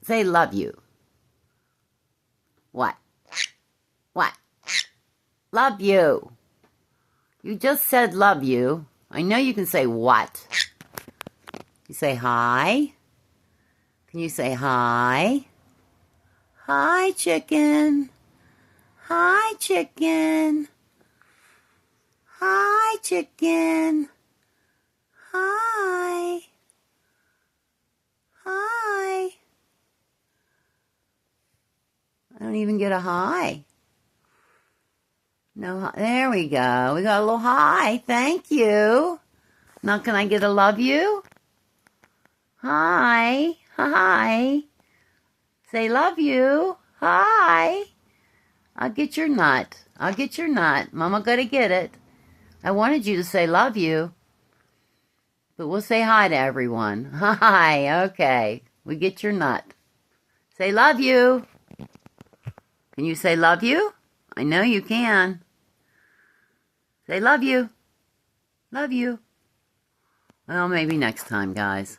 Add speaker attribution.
Speaker 1: Say love you. What? What? Love you. You just said love you. I know you can say what. You say hi. Can you say hi? Hi, chicken. Hi, chicken. Hi, chicken. Hi. Hi. I don't even get a hi. No, there we go. We got a little hi. Thank you. Now can I get a love you? Hi. Hi. Say love you. Hi. I'll get your nut. I'll get your nut. Mama gotta get it. I wanted you to say love you. But we'll say hi to everyone. Hi. Okay. We get your nut. Say love you. Can you say love you? I know you can. Say love you. Love you. Well, maybe next time, guys.